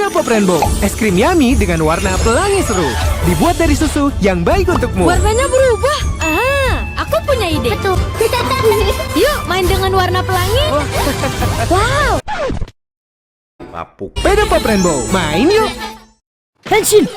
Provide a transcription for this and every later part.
Beda Pop Rainbow, es krim yummy dengan warna pelangi seru. Dibuat dari susu yang baik untukmu. Warnanya berubah. Aku punya ide. Betul. Yuk main dengan warna pelangi. Wow. Papuk. Beda Pop Rainbow, main yuk. Henshin.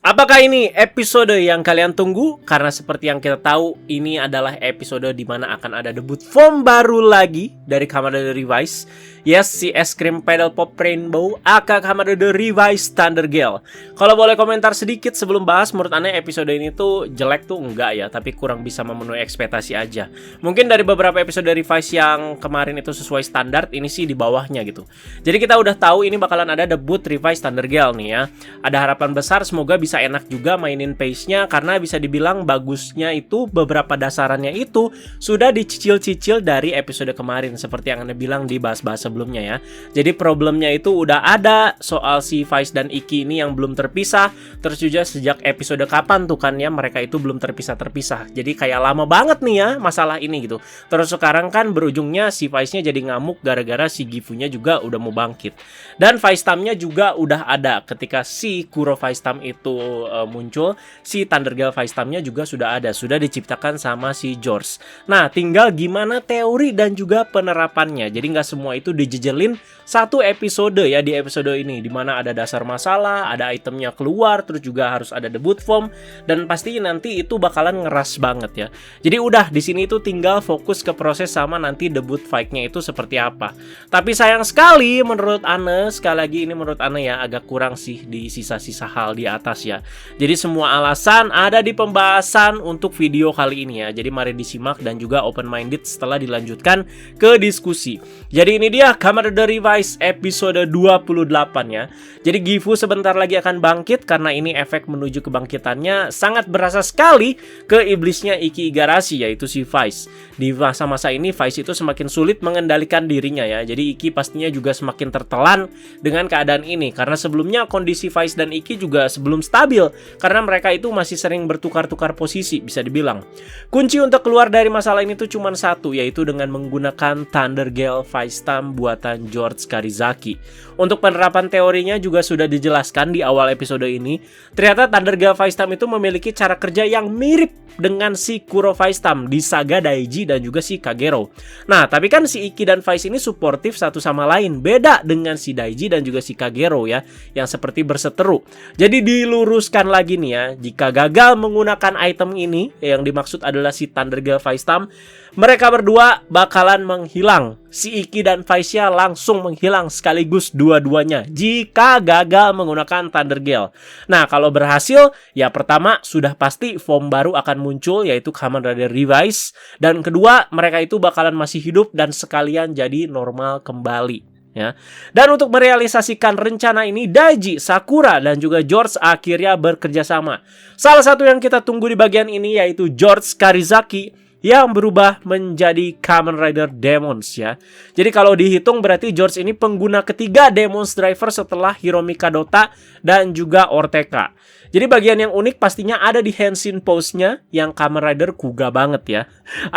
Apakah ini episode yang kalian tunggu? Karena seperti yang kita tahu, ini adalah episode di mana akan ada debut form baru lagi dari Kamen Rider Revised. Yes, si es krim Pedal Pop Rainbow aka Kamen Rider Revised Thunder Gale. Kalau boleh komentar sedikit sebelum bahas, menurut aneh episode ini tuh jelek tuh enggak ya, tapi kurang bisa memenuhi ekspektasi aja. Mungkin dari beberapa episode Revised yang kemarin itu sesuai standar, ini sih di bawahnya gitu. Jadi kita udah tahu ini bakalan ada debut Revised Thunder Gale nih ya. Ada harapan besar semoga bisa enak juga mainin pace-nya, karena bisa dibilang bagusnya itu beberapa dasarannya itu sudah dicicil-cicil dari episode kemarin seperti yang Anda bilang di bahas-bahas sebelumnya ya. Jadi problemnya itu udah ada soal si Vice dan Iki ini yang belum terpisah. Terus juga sejak episode kapan tuh kan ya mereka itu belum terpisah-terpisah. Jadi kayak lama banget nih ya masalah ini gitu. Terus sekarang kan berujungnya si Vice-nya jadi ngamuk gara-gara si Gifu-nya juga udah mau bangkit. Dan Vice Time-nya juga udah ada ketika si Kuro Vice Time itu muncul, si Thunder Gale Vice Time-nya juga sudah ada, sudah diciptakan sama si George. Nah, tinggal gimana teori dan juga penerapannya. Jadi nggak semua itu dijejelin satu episode ya di episode ini, dimana ada dasar masalah, ada itemnya keluar, terus juga harus ada debut form, dan pasti nanti itu bakalan ngeras banget ya. Jadi udah di sini itu tinggal fokus ke proses sama nanti debut fight-nya itu seperti apa. Tapi sayang sekali menurut Ane, sekali lagi ini menurut Ane ya agak kurang sih di sisa-sisa hal di atas ya. Jadi semua alasan ada di pembahasan untuk video kali ini ya. Jadi mari disimak dan juga open minded setelah dilanjutkan ke diskusi. Jadi ini dia Kamen Rider Revised episode 28 ya. Jadi Gifu sebentar lagi akan bangkit karena ini efek menuju kebangkitannya sangat berasa sekali ke iblisnya Iki Igarashi yaitu si Vice. Di masa-masa ini Vice itu semakin sulit mengendalikan dirinya ya. Jadi Iki pastinya juga semakin tertelan dengan keadaan ini karena sebelumnya kondisi Vice dan Iki juga sebelum stabil karena mereka itu masih sering bertukar-tukar posisi bisa dibilang. Kunci untuk keluar dari masalah ini tuh cuma satu, yaitu dengan menggunakan Thunder Gale Vice Time buatan George Karizaki. Untuk penerapan teorinya juga sudah dijelaskan di awal episode ini. Ternyata Thunder Gale Vice Time itu memiliki cara kerja yang mirip dengan si Kuro Vice Time di saga Daiji dan juga si Kagero. Nah, tapi kan si Iki dan Vice ini suportif satu sama lain, beda dengan si Daiji dan juga si Kagero ya, yang seperti berseteru. Jadi diluruskan lagi nih ya, jika gagal menggunakan item ini, yang dimaksud adalah si Thunder Gale Vice Time, mereka berdua bakalan menghilang. Si Iki dan Vice-nya langsung menghilang sekaligus dua-duanya jika gagal menggunakan Thunder Gale. Nah, kalau berhasil, ya pertama sudah pasti form baru akan muncul yaitu Kamen Rider Revised, dan kedua mereka itu bakalan masih hidup dan sekalian jadi normal kembali. Ya. Dan untuk merealisasikan rencana ini, Daiji, Sakura, dan juga George akhirnya bekerja sama. Salah satu yang kita tunggu di bagian ini yaitu George Karizaki yang berubah menjadi Kamen Rider Demons ya. Jadi kalau dihitung berarti George ini pengguna ketiga Demons Driver setelah Hiromi Kadota dan juga Orteka. Jadi bagian yang unik pastinya ada di Henshin pose-nya yang Kamen Rider Kuga banget ya.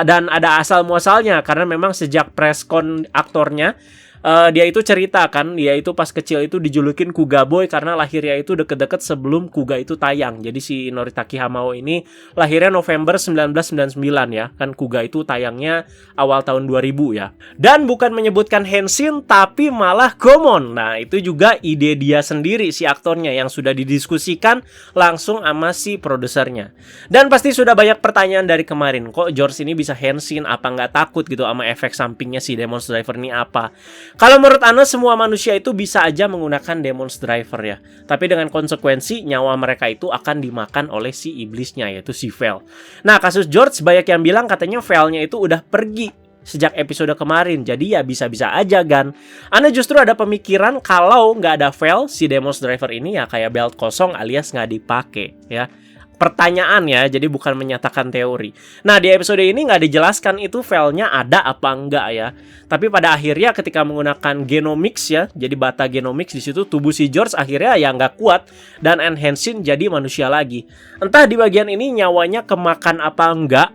Dan ada asal muasalnya karena memang sejak presscon aktornya dia itu cerita kan, dia itu pas kecil itu dijulukin Kuga Boy karena lahirnya itu deket-deket sebelum Kuga itu tayang. Jadi si Noritaki Hamao ini lahirnya November 1999 ya. Kan Kuga itu tayangnya awal tahun 2000 ya. Dan bukan menyebutkan Henshin tapi malah Gomon. Nah, itu juga ide dia sendiri si aktornya yang sudah didiskusikan langsung sama si produsernya. Dan pasti sudah banyak pertanyaan dari kemarin, kok George ini bisa Henshin, apa nggak takut gitu sama efek sampingnya si Demons Driver ini apa? Kalau menurut Anda semua manusia itu bisa aja menggunakan Demons Driver ya. Tapi dengan konsekuensi nyawa mereka itu akan dimakan oleh si iblisnya yaitu si Vel. Nah, kasus George banyak yang bilang katanya Velnya itu udah pergi sejak episode kemarin. Jadi ya bisa-bisa aja kan. Anda justru ada pemikiran kalau nggak ada Vel, si Demons Driver ini ya kayak belt kosong alias nggak dipakai ya. Pertanyaan ya, jadi bukan menyatakan teori. Nah, di episode ini nggak dijelaskan itu filenya ada apa enggak ya. Tapi pada akhirnya ketika menggunakan Genomix ya, jadi bata Genomix di situ tubuh si George akhirnya ya nggak kuat dan Enhancing jadi manusia lagi. Entah di bagian ini nyawanya kemakan apa enggak.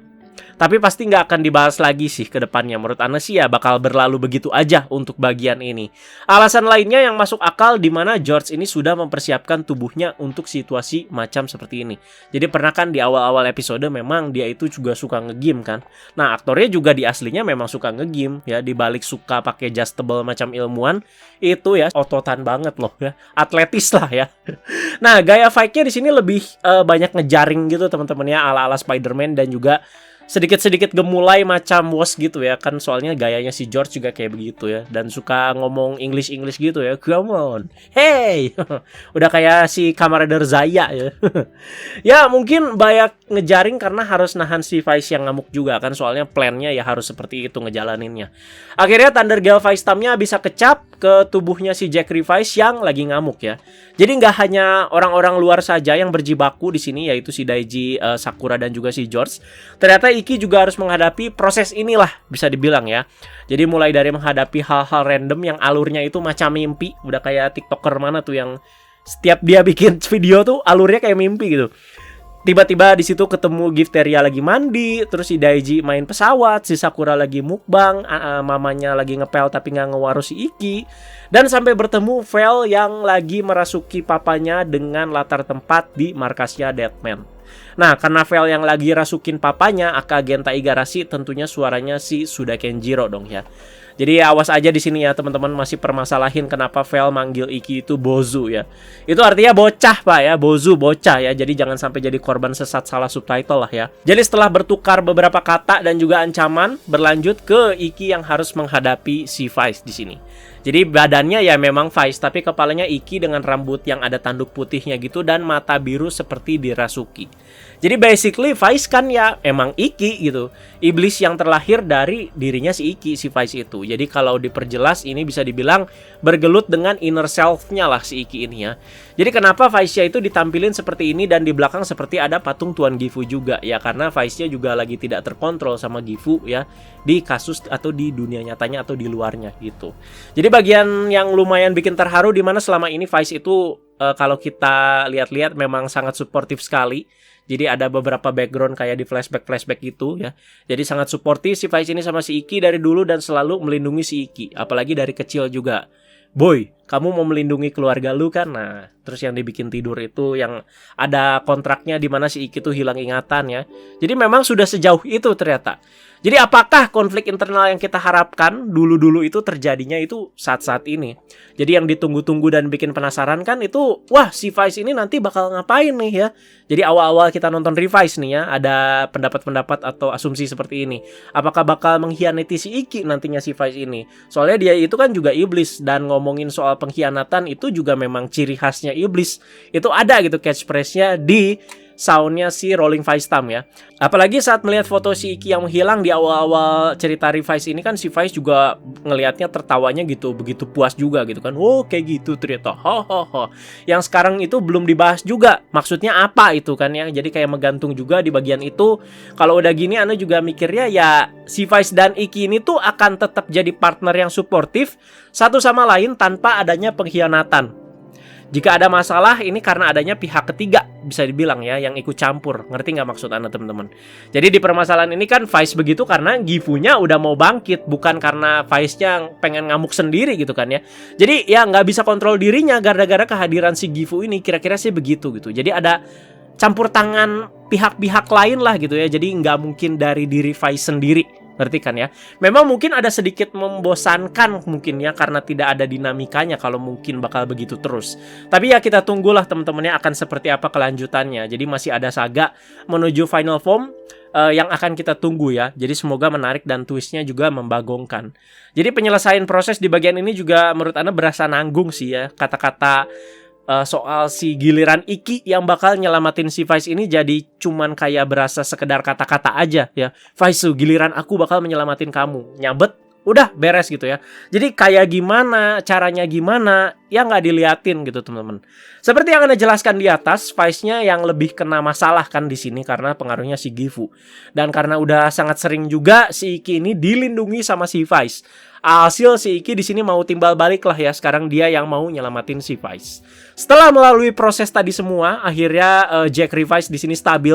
Tapi pasti nggak akan dibahas lagi sih ke depannya. Menurut Ana sih ya bakal berlalu begitu aja untuk bagian ini. Alasan lainnya yang masuk akal di mana George ini sudah mempersiapkan tubuhnya untuk situasi macam seperti ini. Jadi pernah kan di awal-awal episode memang dia itu juga suka nge-game kan. Nah, aktornya juga di aslinya memang suka nge-game ya, dibalik suka pakai adjustable macam ilmuwan itu ya ototan banget loh ya. Atletis lah ya. Nah, gaya fight-nya di sini lebih banyak ngejaring gitu teman-teman ya, ala-ala Spider-Man dan juga sedikit-sedikit gemulai macam Woz gitu ya. Kan soalnya gayanya si George juga kayak begitu ya. Dan suka ngomong English gitu ya. Come on, hey. Udah kayak si Kamarader Zaya ya. Ya mungkin banyak ngejaring karena harus nahan si Vice yang ngamuk juga kan. Soalnya plannya ya harus seperti itu ngejalaninnya. Akhirnya Thunder Gale Vice Stamp-nya bisa kecap ke tubuhnya si Jack Revice yang lagi ngamuk ya. Jadi nggak hanya orang-orang luar saja yang berjibaku di sini, yaitu si Daiji, Sakura dan juga si George. Ternyata Iki juga harus menghadapi proses inilah bisa dibilang ya. Jadi mulai dari menghadapi hal-hal random yang alurnya itu macam mimpi, udah kayak TikToker mana tuh yang setiap dia bikin video tuh alurnya kayak mimpi gitu. Tiba-tiba di situ ketemu Gifteria lagi mandi, terus si Daiji main pesawat, si Sakura lagi mukbang, mamanya lagi ngepel tapi nggak ngewaru si Iki, dan sampai bertemu Vel yang lagi merasuki papanya dengan latar tempat di markasnya Deadman. Nah, karena Vel yang lagi rasukin papanya, aka Genta Igarashi, tentunya suaranya si Suda Kenjiro dong ya. Jadi awas aja di sini ya teman-teman, masih permasalahin kenapa Vel manggil Iki itu Bozu ya. Itu artinya bocah Pak ya, Bozu bocah ya. Jadi jangan sampai jadi korban sesat salah subtitle lah ya. Jadi setelah bertukar beberapa kata dan juga ancaman, berlanjut ke Iki yang harus menghadapi si Vice di sini. Jadi badannya ya memang Vice, tapi kepalanya Iki dengan rambut yang ada tanduk putihnya gitu dan mata biru seperti dirasuki. Jadi basically Vice kan ya emang Iki gitu. Iblis yang terlahir dari dirinya si Iki, si Vice itu. Jadi kalau diperjelas ini bisa dibilang bergelut dengan inner self-nya lah si Iki ini ya. Jadi kenapa Vice-nya itu ditampilin seperti ini dan di belakang seperti ada patung Tuan Gifu juga ya, karena Vice-nya juga lagi tidak terkontrol sama Gifu ya di kasus atau di dunia nyatanya atau di luarnya gitu. Jadi bagian yang lumayan bikin terharu di mana selama ini Vice itu kalau kita lihat-lihat memang sangat suportif sekali. Jadi ada beberapa background kayak di flashback gitu ya. Jadi sangat suportif si Vice ini sama si Iki dari dulu dan selalu melindungi si Iki. Apalagi dari kecil juga. Boy, kamu mau melindungi keluarga lu kan? Nah, terus yang dibikin tidur itu yang ada kontraknya di mana si Iki tuh hilang ingatan ya. Jadi memang sudah sejauh itu ternyata. Jadi apakah konflik internal yang kita harapkan dulu-dulu itu terjadinya itu saat-saat ini? Jadi yang ditunggu-tunggu dan bikin penasaran kan itu, wah si Vice ini nanti bakal ngapain nih ya? Jadi awal-awal kita nonton Revice nih ya, ada pendapat-pendapat atau asumsi seperti ini. Apakah bakal mengkhianati si Iki nantinya si Vice ini? Soalnya dia itu kan juga iblis, dan ngomongin soal pengkhianatan itu juga memang ciri khasnya iblis. Itu ada gitu catchphrase-nya di soundnya si Rolling Vice Stamp ya. Apalagi saat melihat foto si Iki yang menghilang di awal-awal cerita Revice ini kan si Vice juga ngelihatnya tertawanya gitu, begitu puas juga gitu kan. Oh kayak gitu ternyata. Yang sekarang itu belum dibahas juga. Maksudnya apa itu kan ya. Jadi kayak menggantung juga di bagian itu. Kalau udah gini Anda juga mikirnya ya si Vice dan Iki ini tuh akan tetap jadi partner yang suportif satu sama lain tanpa adanya pengkhianatan. Jika ada masalah ini karena adanya pihak ketiga bisa dibilang ya yang ikut campur. Ngerti nggak maksud Anda teman-teman? Jadi di permasalahan ini kan Vice begitu karena Gifunya udah mau bangkit, bukan karena Vice-nya pengen ngamuk sendiri gitu kan ya. Jadi ya nggak bisa kontrol dirinya gara-gara kehadiran si Gifu ini, kira-kira sih begitu gitu. Jadi ada campur tangan pihak-pihak lain lah gitu ya. Jadi nggak mungkin dari diri Vice sendiri. Ngerti kan ya? Memang mungkin ada sedikit membosankan mungkin ya, karena tidak ada dinamikanya kalau mungkin bakal begitu terus. Tapi ya kita tunggulah teman-temannya akan seperti apa kelanjutannya. Jadi masih ada saga menuju final form yang akan kita tunggu ya. Jadi semoga menarik dan twistnya juga membagongkan. Jadi penyelesaian proses di bagian ini juga menurut Anda berasa nanggung sih ya. Kata-kata soal si giliran Iki yang bakal nyelamatin si Vice ini jadi cuman kayak berasa sekedar kata-kata aja ya. Vice, giliran aku bakal menyelamatin kamu. Nyabet, udah beres gitu ya. Jadi kayak gimana, caranya gimana, ya nggak diliatin gitu teman-teman. Seperti yang Anda jelaskan di atas, Vice-nya yang lebih kena masalah kan di sini karena pengaruhnya si Gifu. Dan karena udah sangat sering juga si Iki ini dilindungi sama si Vice. Alhasil si Ikki di sini mau timbal balik lah ya. Sekarang dia yang mau nyelamatin si Vice. Setelah melalui proses tadi semua, akhirnya Jack Revice di sini stabil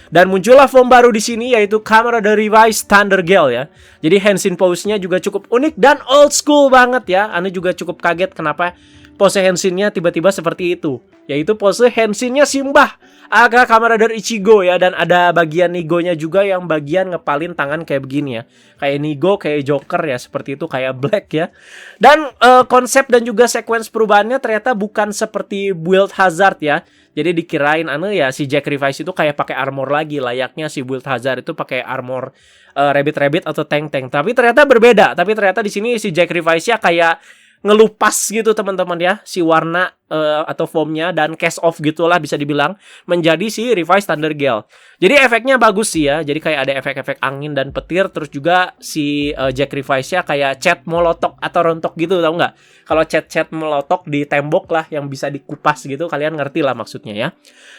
dan muncullah form baru di sini yaitu Kamada the Revice Thunder Gale ya. Jadi Henshin pose-nya juga cukup unik dan old school banget ya. Anda juga cukup kaget kenapa pose Henshin-nya tiba-tiba seperti itu. Yaitu pose Henshin-nya Simbah agak Kamada dari Ichigo ya. Dan ada bagian Nigo-nya juga yang bagian ngepalin tangan kayak begini ya. Kayak Nigo, kayak Joker ya. Seperti itu, kayak Black ya. Dan konsep dan juga sequence perubahannya ternyata bukan seperti Build Hazard ya. Jadi dikirain ya si Jack Revice itu kayak pakai armor lagi. Layaknya si Build Hazard itu pakai armor rabbit-rabbit atau tank-tank. Tapi ternyata berbeda. Tapi ternyata di sini si Jack Revice-nya kayak ngelupas gitu teman-teman ya, si warna atau foamnya dan cast off gitulah bisa dibilang menjadi si Revice Thunder Gale. Jadi efeknya bagus sih ya. Jadi kayak ada efek-efek angin dan petir. Terus juga si Jack Revice-nya kayak cat molotok atau rontok gitu, tau nggak? Kalau cat molotok di tembok lah yang bisa dikupas gitu, kalian ngerti lah maksudnya ya.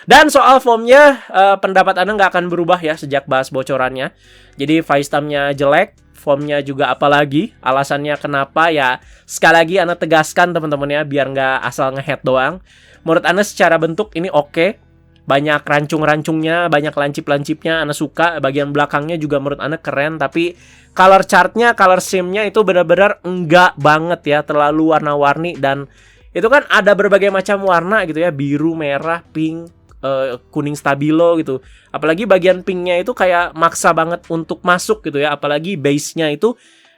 Dan soal foamnya pendapat Anda nggak akan berubah ya sejak bahas bocorannya. Jadi Vice Time-nya jelek, formnya juga apalagi. Alasannya kenapa ya sekali lagi Anda tegaskan teman-teman ya, biar nggak asal ngehead doang. Menurut Anda secara bentuk ini oke. Banyak rancung-rancungnya, banyak lancip-lancipnya Anda suka. Bagian belakangnya juga menurut Anda keren. Tapi color chartnya, color scheme-nya itu benar-benar enggak banget ya. Terlalu warna-warni dan itu kan ada berbagai macam warna gitu ya. Biru, merah, pink, kuning stabilo gitu. Apalagi bagian pinknya itu kayak maksa banget untuk masuk gitu ya. Apalagi base-nya itu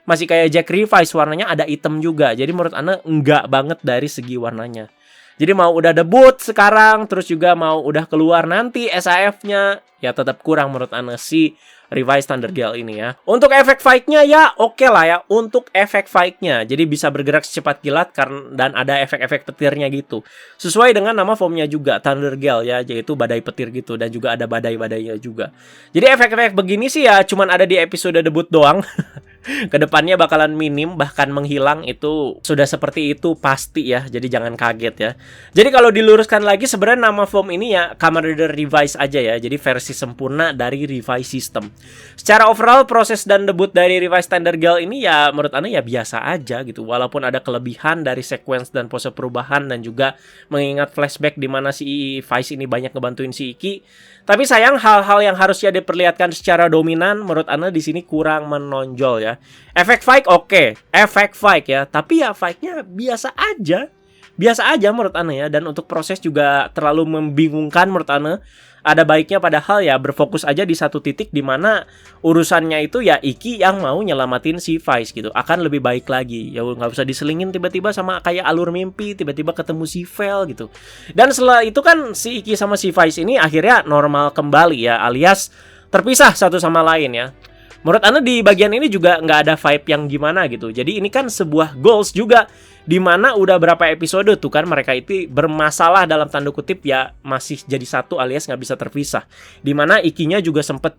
masih kayak Jack Revice, warnanya ada hitam juga. Jadi menurut Anda enggak banget dari segi warnanya. Jadi mau udah debut sekarang, terus juga mau udah keluar nanti SAF-nya, ya tetap kurang menurut Anda si Revice Thunder Gale ini ya. Untuk efek fight-nya ya oke lah ya. Untuk efek fight-nya, jadi bisa bergerak secepat kilat dan ada efek-efek petirnya gitu. Sesuai dengan nama formnya juga, Thunder Gale ya, yaitu badai petir gitu. Dan juga ada badai-badainya juga. Jadi efek-efek begini sih ya cuman ada di episode debut doang. Kedepannya bakalan minim, bahkan menghilang, itu sudah seperti itu pasti ya. Jadi jangan kaget ya. Jadi kalau diluruskan lagi, sebenarnya nama form ini ya Kamada the Revice aja ya. Jadi versi sempurna dari Revice System. Secara overall proses dan debut dari Revice Thunder Gale ini ya menurut Anda ya biasa aja gitu. Walaupun ada kelebihan dari sequence dan pose perubahan dan juga mengingat flashback di mana si Vice ini banyak ngebantuin si Ikki. Tapi sayang hal-hal yang harusnya diperlihatkan secara dominan menurut Anda di sini kurang menonjol ya. Efek fight oke, efek fight ya, tapi ya fightnya biasa aja. Biasa aja menurut Anda ya. Dan untuk proses juga terlalu membingungkan menurut Anda. Ada baiknya padahal ya berfokus aja di satu titik di mana urusannya itu ya Ikki yang mau nyelamatin si Vice gitu. Akan lebih baik lagi. Ya nggak usah diselingin tiba-tiba sama kayak alur mimpi, tiba-tiba ketemu si Vel gitu. Dan setelah itu kan si Ikki sama si Vice ini akhirnya normal kembali ya, alias terpisah satu sama lain ya. Menurut Anda di bagian ini juga nggak ada vibe yang gimana gitu. Jadi ini kan sebuah goals juga. Dimana udah berapa episode tuh kan mereka itu bermasalah dalam tanda kutip ya masih jadi satu alias nggak bisa terpisah. Dimana Ikkinya juga sempet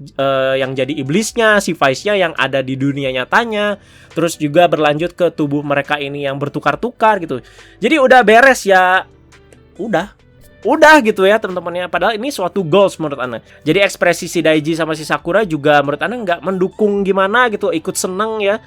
yang jadi iblisnya, si Vice-nya yang ada di dunia nyatanya. Terus juga berlanjut ke tubuh mereka ini yang bertukar-tukar gitu. Jadi udah beres ya. Udah gitu ya teman-temannya. Padahal ini suatu goals menurut Anda. Jadi ekspresi si Daiji sama si Sakura juga menurut Anda nggak mendukung gimana gitu. Ikut seneng ya.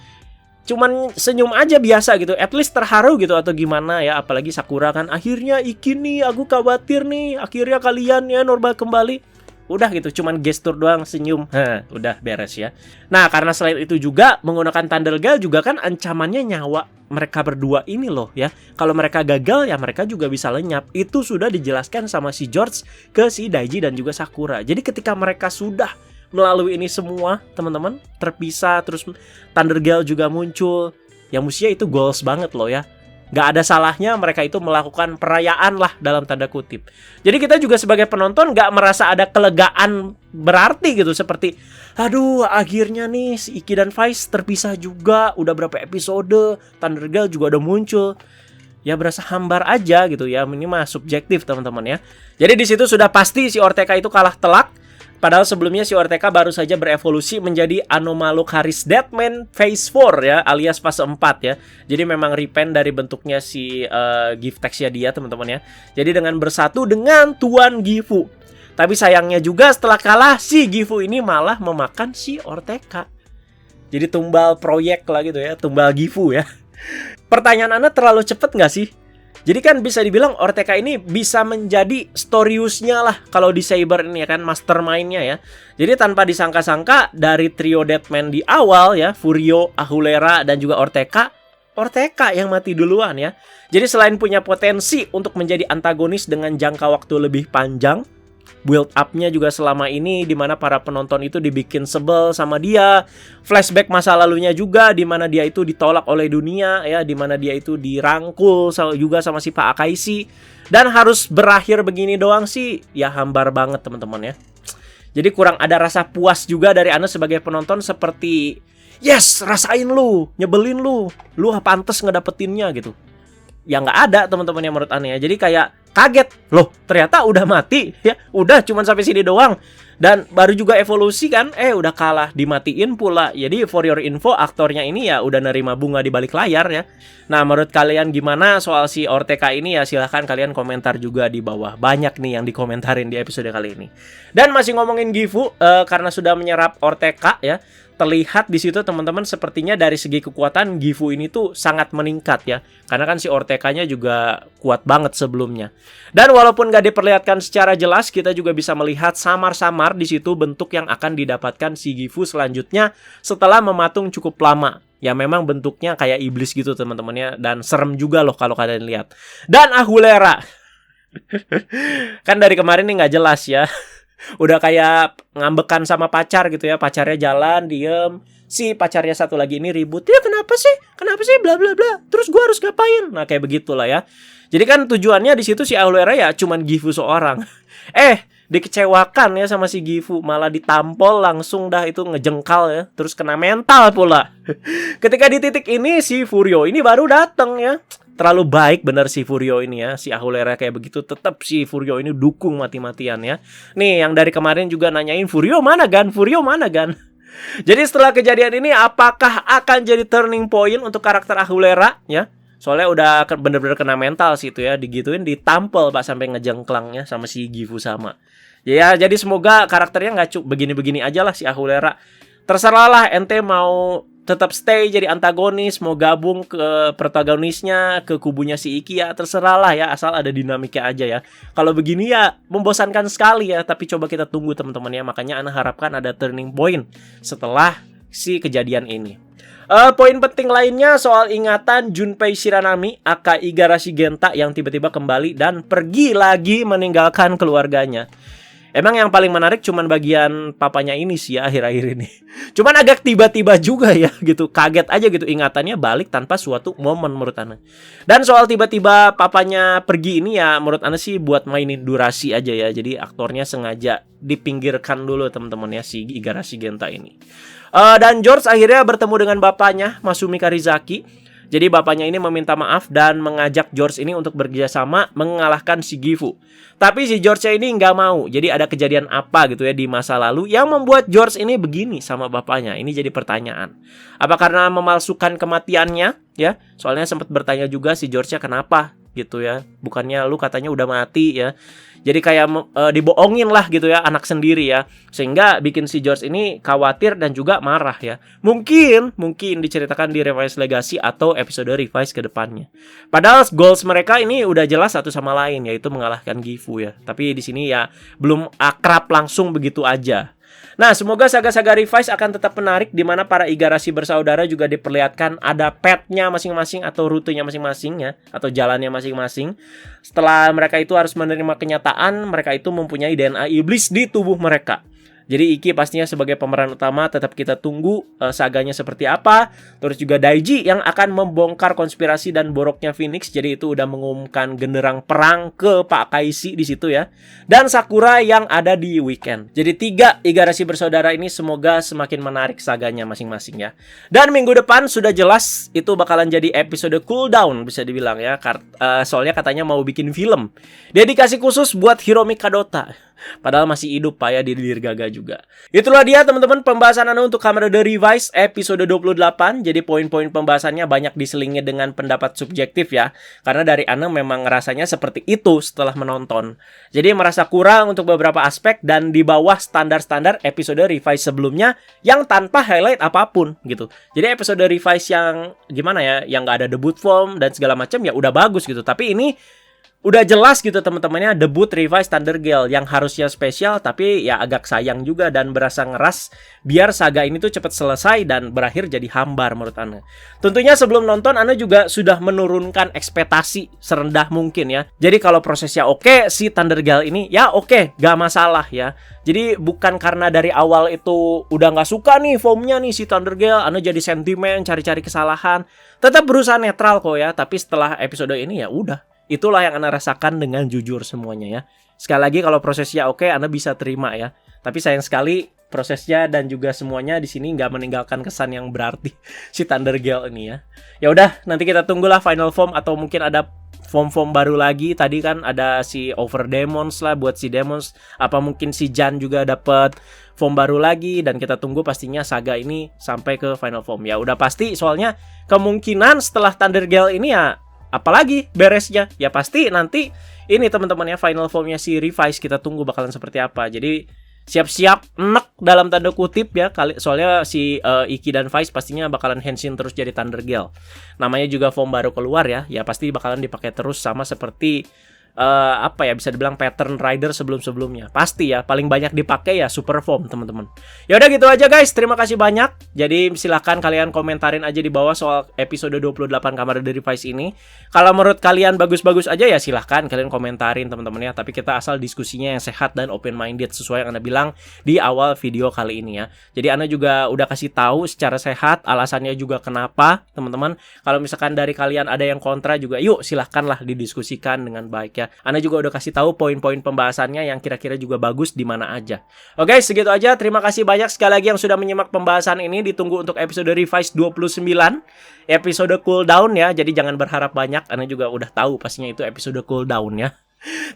Cuman senyum aja biasa gitu. At least terharu gitu atau gimana ya. Apalagi Sakura kan akhirnya Ikki nih, aku khawatir nih. Akhirnya kalian ya normal kembali. Udah gitu, cuman gestur doang, senyum. Udah beres ya. Nah karena selain itu juga menggunakan Thunder Gale juga kan ancamannya nyawa mereka berdua ini loh ya. Kalau mereka gagal ya mereka juga bisa lenyap. Itu sudah dijelaskan sama si George ke si Daiji dan juga Sakura. Jadi ketika mereka sudah melalui ini semua teman-teman, terpisah, terus Thunder Gale juga muncul, ya mestinya itu goals banget loh ya. Gak ada salahnya mereka itu melakukan perayaan lah dalam tanda kutip. Jadi kita juga sebagai penonton gak merasa ada kelegaan berarti gitu. Seperti aduh akhirnya nih si Ikki dan Vice terpisah juga. Udah berapa episode, Thunder Gale juga udah muncul. Ya berasa hambar aja gitu ya. Ini mah subjektif teman-teman ya. Jadi di situ sudah pasti si Ortega itu kalah telak. Padahal sebelumnya si Ortega baru saja berevolusi menjadi Anomalocaris Deadman Phase 4 ya, alias fase 4 ya. Jadi memang repent dari bentuknya si gift text-nya dia teman-teman ya. Jadi dengan bersatu dengan Tuan Gifu. Tapi sayangnya juga setelah kalah si Gifu ini malah memakan si Ortega. Jadi tumbal proyek lah gitu ya, tumbal Gifu ya. Pertanyaan Anda terlalu cepet nggak sih? Jadi kan bisa dibilang Ortega ini bisa menjadi Storiusnya lah kalau di Saber ini ya kan, mastermind-nya ya. Jadi tanpa disangka-sangka dari trio Deadman di awal ya, Furio, Ahulera, dan juga Ortega yang mati duluan ya. Jadi selain punya potensi untuk menjadi antagonis dengan jangka waktu lebih panjang, build up-nya juga selama ini di mana para penonton itu dibikin sebel sama dia. Flashback masa lalunya juga di mana dia itu ditolak oleh dunia ya, di mana dia itu dirangkul juga sama si Pak Akaisi. Dan harus berakhir begini doang sih, ya hambar banget teman-teman ya. Jadi kurang ada rasa puas juga dari Anda sebagai penonton seperti yes, rasain lu, nyebelin lu pantes ngedapetinnya gitu. Ya nggak ada teman-teman yang menurut aneh ya. Jadi kayak kaget, loh ternyata udah mati ya, udah cuman sampai sini doang. Dan baru juga evolusi kan, udah kalah, dimatiin pula. Jadi for your info, aktornya ini ya udah nerima bunga di balik layar ya. Nah menurut kalian gimana soal si Ortega ini ya, silahkan kalian komentar juga di bawah. Banyak nih yang dikomentarin di episode kali ini. Dan masih ngomongin Gifu, karena sudah menyerap Ortega ya, terlihat di situ teman-teman sepertinya dari segi kekuatan Gifu ini tuh sangat meningkat ya. Karena kan si Ortega-nya juga kuat banget sebelumnya. Dan walaupun gak diperlihatkan secara jelas, kita juga bisa melihat samar-samar di situ bentuk yang akan didapatkan si Gifu selanjutnya setelah mematung cukup lama. Ya memang bentuknya kayak iblis gitu teman-teman ya, dan serem juga loh kalau kalian lihat. Dan Ahulera kan dari kemarin nih nggak jelas ya. Udah kayak ngambekan sama pacar gitu ya. Pacarnya jalan, diem. Si pacarnya satu lagi ini ribut. Ya kenapa sih? Kenapa sih? Bla bla bla. Terus gue harus ngapain? Nah kayak begitulah ya. Jadi kan tujuannya di situ si Ahulera ya cuman Gifu seorang. Dikecewakan ya sama si Gifu. Malah ditampol langsung dah itu ngejengkal ya. Terus kena mental pula. Ketika di titik ini si Furio ini baru datang ya. Terlalu baik bener si Furio ini ya. Si Ahulera kayak begitu, tetap si Furio ini dukung mati-matian ya. Nih yang dari kemarin juga nanyain, Furio mana Gan? Furio mana Gan? Jadi setelah kejadian ini, apakah akan jadi turning point untuk karakter Ahulera ya? Soalnya udah bener-bener kena mental sih itu ya. Digituin, ditampel pak sampai ngejengklang ya sama si Gifu sama. Ya jadi semoga karakternya gak begini-begini aja lah si Ahulera. Terserah lah ente mau tetap stay jadi antagonis, mau gabung ke protagonisnya, ke kubunya si Iki ya, terserah lah ya, asal ada dinamika aja ya. Kalau begini ya membosankan sekali ya, tapi coba kita tunggu teman-teman ya. Makanya Ana harapkan ada turning point setelah si kejadian ini. Poin penting lainnya soal ingatan Junpei Shiranami aka Igarashi Genta yang tiba-tiba kembali dan pergi lagi meninggalkan keluarganya. Emang yang paling menarik cuman bagian papanya ini sih ya akhir-akhir ini. Cuman agak tiba-tiba juga ya gitu. Kaget aja gitu ingatannya balik tanpa suatu momen menurut Ana. Dan soal tiba-tiba papanya pergi ini ya menurut Ana sih buat mainin durasi aja ya. Jadi aktornya sengaja dipinggirkan dulu teman-teman ya si Igarashi Genta ini. Dan George akhirnya bertemu dengan bapaknya Masumi Karizaki. Jadi bapaknya ini meminta maaf dan mengajak George ini untuk bekerjasama mengalahkan si Gifu. Tapi si George ini nggak mau. Jadi ada kejadian apa gitu ya di masa lalu yang membuat George ini begini sama bapaknya. Ini jadi pertanyaan. Apa karena memalsukan kematiannya? Ya, soalnya sempat bertanya juga si George-nya kenapa gitu ya. Bukannya lu katanya udah mati ya. Jadi kayak dibohongin lah gitu ya anak sendiri ya. Sehingga bikin si George ini khawatir dan juga marah ya. Mungkin diceritakan di Revise Legacy atau episode Revise ke depannya. Padahal goals mereka ini udah jelas satu sama lain, yaitu mengalahkan Gifu ya. Tapi di sini ya belum akrab langsung begitu aja. Nah, semoga saga-saga Revise akan tetap menarik di mana para Igarashi bersaudara juga diperlihatkan ada path-nya masing-masing atau rutenya masing-masing ya, atau jalannya masing-masing. Setelah mereka itu harus menerima kenyataan, mereka itu mempunyai DNA iblis di tubuh mereka. Jadi Iki pastinya sebagai pemeran utama tetap kita tunggu saganya seperti apa. Terus juga Daiji yang akan membongkar konspirasi dan boroknya Phoenix. Jadi itu udah mengumumkan genderang perang ke Pak Kaisi di situ ya. Dan Sakura yang ada di Weekend. Jadi 3 Igarashi bersaudara ini semoga semakin menarik saganya masing-masing ya. Dan minggu depan sudah jelas itu bakalan jadi episode cooldown bisa dibilang ya. Soalnya katanya mau bikin film. Dedikasi khusus buat Hiromi Kadota. Padahal masih hidup Pak ya di Dirgaga juga. Itulah dia teman-teman pembahasan Anda untuk Kamen Rider Revised episode 28. Jadi poin-poin pembahasannya banyak diselingi dengan pendapat subjektif ya. Karena dari Anda memang rasanya seperti itu setelah menonton. Jadi merasa kurang untuk beberapa aspek dan di bawah standar-standar episode Revised sebelumnya yang tanpa highlight apapun gitu. Jadi episode Revised yang gimana ya, yang nggak ada debut form dan segala macam ya udah bagus gitu. Tapi ini udah jelas gitu teman-temannya, debut Revised Thunder Gale yang harusnya spesial tapi ya agak sayang juga dan berasa ngeras biar saga ini tuh cepat selesai dan berakhir jadi hambar menurut Anda. Tentunya sebelum nonton Anda juga sudah menurunkan ekspektasi serendah mungkin ya. Jadi kalau prosesnya oke, si Thunder Gale ini ya oke, gak masalah ya. Jadi bukan karena dari awal itu udah gak suka nih formnya nih si Thunder Gale, Anda jadi sentimen, cari-cari kesalahan. Tetap berusaha netral kok ya, tapi setelah episode ini ya udah. Itulah yang Anda rasakan dengan jujur semuanya ya. Sekali lagi kalau prosesnya oke, Anda bisa terima ya. Tapi sayang sekali prosesnya dan juga semuanya di sini nggak meninggalkan kesan yang berarti si Thunder Gale ini ya. Ya udah, nanti kita tunggulah final form atau mungkin ada form-form baru lagi. Tadi kan ada si Over Demons lah buat si Demons. Apa mungkin si Jan juga dapat form baru lagi dan kita tunggu pastinya saga ini sampai ke final form. Ya udah pasti soalnya kemungkinan setelah Thunder Gale ini ya apalagi beresnya ya pasti nanti ini teman-teman ya final formnya si Revised kita tunggu bakalan seperti apa. Jadi siap-siap enek dalam tanda kutip ya kali soalnya si Iki dan Vice pastinya bakalan henshin terus jadi Thunder Gale. Namanya juga form baru keluar ya pasti bakalan dipakai terus sama seperti apa ya bisa dibilang pattern rider sebelum-sebelumnya. Pasti ya paling banyak dipakai ya super form teman-teman. Ya udah gitu aja guys. Terima kasih banyak. Jadi silahkan kalian komentarin aja di bawah soal episode 28 Kamen Rider Revised ini. Kalau menurut kalian bagus-bagus aja ya silahkan kalian komentarin teman-teman ya. Tapi kita asal diskusinya yang sehat dan open minded sesuai yang Anda bilang di awal video kali ini ya. Jadi Anda juga udah kasih tahu secara sehat alasannya juga kenapa teman-teman. Kalau misalkan dari kalian ada yang kontra juga yuk silahkanlah didiskusikan dengan baik ya. Anda juga udah kasih tahu poin-poin pembahasannya yang kira-kira juga bagus di mana aja. Oke, segitu aja. Terima kasih banyak sekali lagi yang sudah menyimak pembahasan ini. Ditunggu untuk episode Revised 29, episode cooldown ya. Jadi jangan berharap banyak. Anda juga udah tahu pastinya itu episode cooldown ya.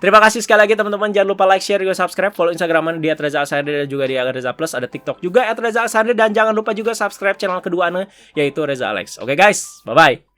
Terima kasih sekali lagi teman-teman. Jangan lupa like, share, juga subscribe. Follow Instagram di @reza_alexander dan juga di @reza plus. Ada TikTok juga @reza_alexander dan jangan lupa juga subscribe channel kedua Anda yaitu Reza Alex. Oke guys, bye-bye.